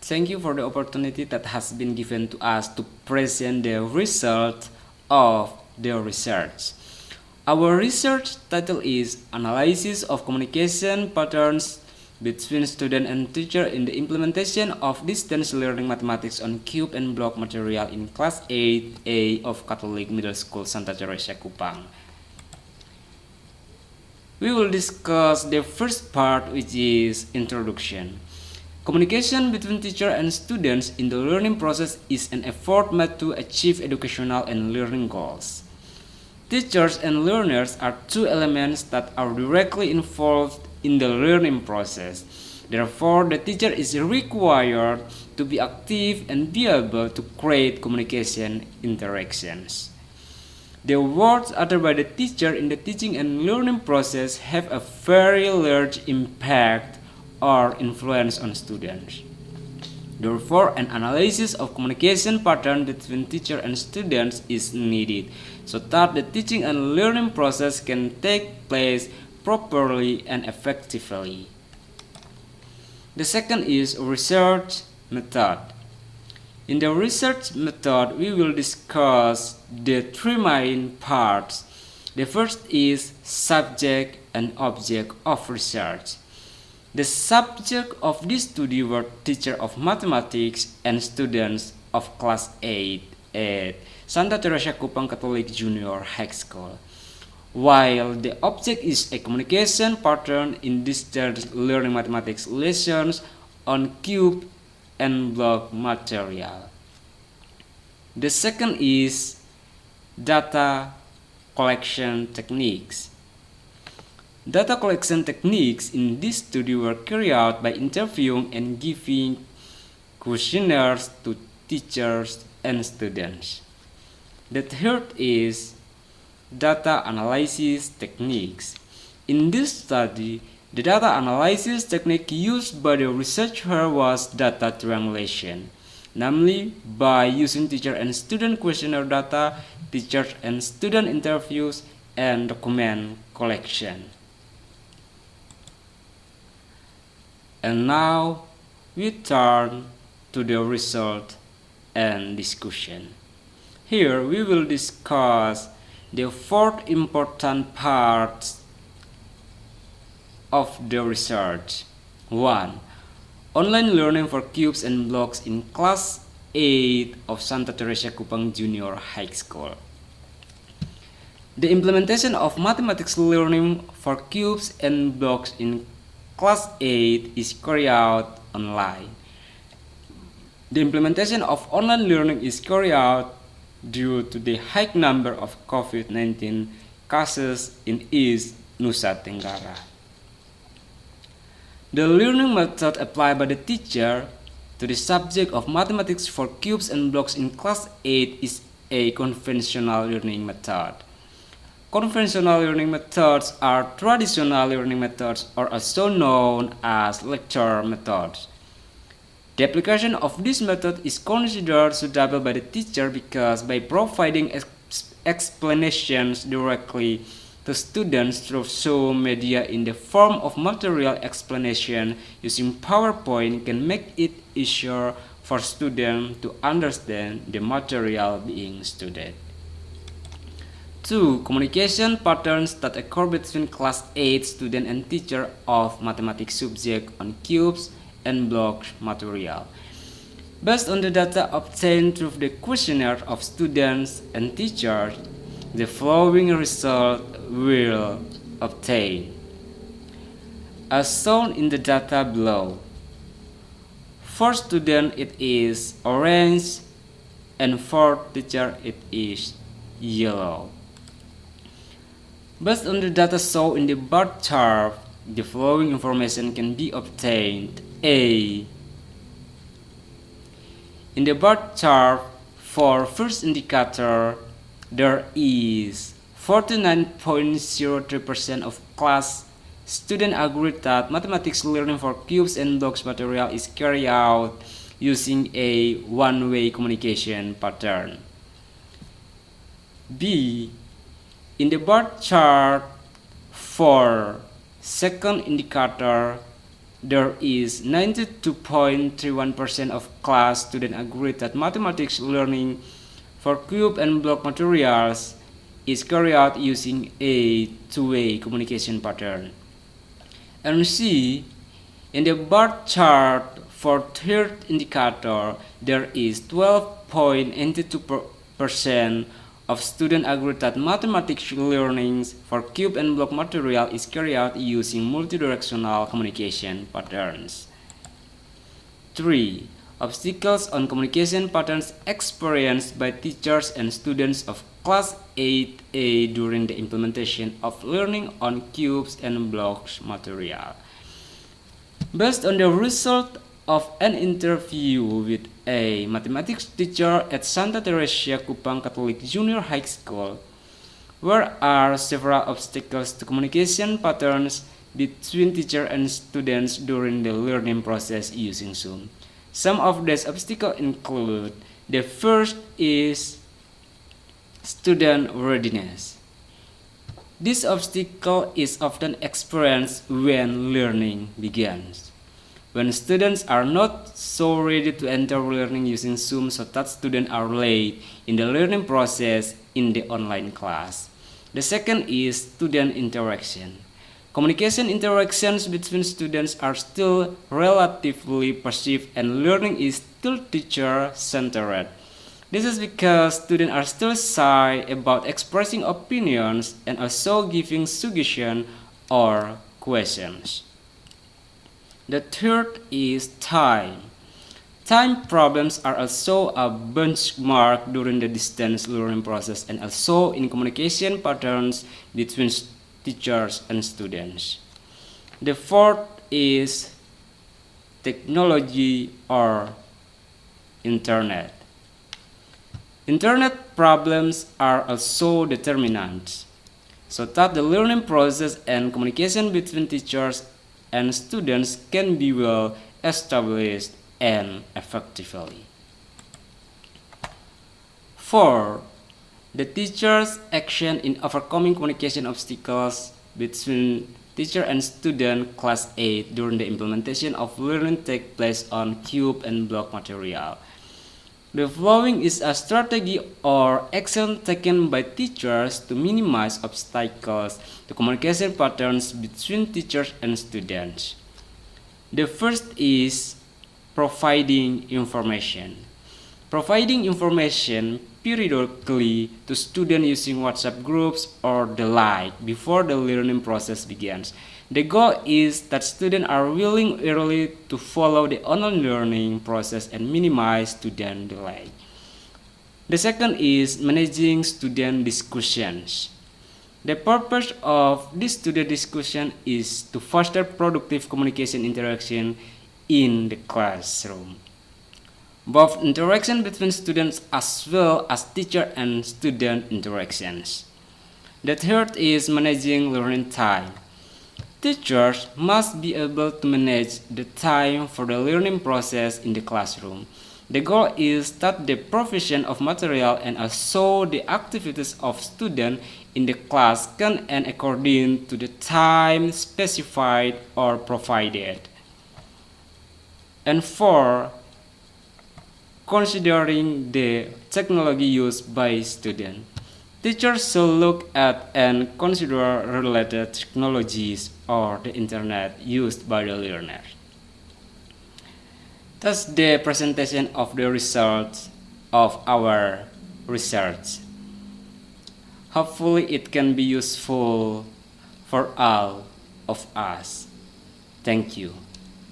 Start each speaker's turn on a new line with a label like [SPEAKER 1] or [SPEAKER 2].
[SPEAKER 1] Thank you for the opportunity that has been given to us to present the result of the research. Our research title is Analysis of Communication Patterns between Student and Teacher in the Implementation of Distance Learning Mathematics on Cube and Block Material in Class 8A of Catholic Middle School Santa Theresia Kupang. We will discuss the first part, which is Introduction. Communication between teacher and students in the learning process is an effort made to achieve educational and learning goals. Teachers and learners are two elements that are directly involved in the learning process. Therefore, the teacher is required to be active and be able to create communication interactions. The words uttered by the teacher in the teaching and learning process have a very large impact or influence on students. Therefore, an analysis of communication pattern between teacher and students is needed so that the teaching and learning process can take place properly and effectively. The second is research method. In the research method, we will discuss the three main parts. The first is subject and object of research. The subject of this study were teacher of mathematics and students of class 8 at Santa Theresia Kupang Catholic Junior High School, while the object is a communication pattern in distance learning mathematics lessons on cube and block material. The second is data collection techniques. Data collection techniques in this study were carried out by interviewing and giving questionnaires to teachers and students. The third is data analysis techniques. In this study, the data analysis technique used by the researcher was data triangulation, namely by using teacher and student questionnaire data, teacher and student interviews, and document collection. And now we turn to the result and discussion. Here we will discuss the four important parts of the research. 1. Online learning for cubes and blocks in class 8 of Santa Theresia Kupang Junior High School. The implementation of mathematics learning for cubes and blocks in class 8 is carried out online. The implementation of online learning is carried out due to the high number of COVID-19 cases in East Nusa Tenggara. The learning method applied by the teacher to the subject of mathematics for cubes and blocks in class 8 is a conventional learning method. Conventional learning methods are traditional learning methods or also known as lecture methods. The application of this method is considered suitable by the teacher because by providing explanations directly to students through Zoom media in the form of material explanation using PowerPoint can make it easier for students to understand the material being studied. 2. Communication patterns that occur between class 8 student and teacher of mathematics subject on cubes and block material. Based on the data obtained through the questionnaire of students and teachers, the following result will obtain. As shown in the data below, for student it is orange and for teacher it is yellow. Based on the data shown in the bar chart, the following information can be obtained. A. In the bar chart for first indicator, there is 49.03% of class student agreed that mathematics learning for cubes and blocks material is carried out using a one-way communication pattern. B. In the bar chart for second indicator, there is 92.31% of class students agree that mathematics learning for cube and block materials is carried out using a two-way communication pattern. And C, in the bar chart for third indicator, there is 12.82% of students agree that mathematics learning for cube and block material is carried out using multidirectional communication patterns. 3. Obstacles on communication patterns experienced by teachers and students of Class 8A during the implementation of learning on cubes and blocks material. Based on the result of an interview with a mathematics teacher at Santa Theresia Kupang Catholic Junior High School, where are several obstacles to communication patterns between teacher and students during the learning process using Zoom. Some of these obstacles include: the first is student readiness. This obstacle is often experienced when learning begins, when students are not so ready to enter learning using Zoom, so that students are late in the learning process in the online class. The second is student interaction. Communication interactions between students are still relatively passive and learning is still teacher-centered. This is because students are still shy about expressing opinions and also giving suggestions or questions. The third is time. Time problems are also a benchmark during the distance learning process and also in communication patterns between teachers and students. The fourth is technology or internet. Internet problems are also determinants, so that the learning process and communication between teachers and students can be well established and effectively. 4. The teacher's action in overcoming communication obstacles between teacher and student class 8 during the implementation of learning take place on cube and block material. The following is a strategy or action taken by teachers to minimize obstacles to communication patterns between teachers and students. The first is providing information. Providing information periodically to students using WhatsApp groups or the like before the learning process begins. The goal is that students are willing early to follow the online learning process and minimize student delay. The second is managing student discussions. The purpose of this student discussion is to foster productive communication interaction in the classroom. Both interaction between students as well as teacher and student interactions. The third is managing learning time. Teachers must be able to manage the time for the learning process in the classroom. The goal is that the provision of material and also the activities of students in the class can end according to the time specified or provided. And 4. Considering the technology used by students. Teachers should look at and consider related technologies or the internet used by the learner. That's the presentation of the results of our research. Hopefully it can be useful for all of us. Thank you.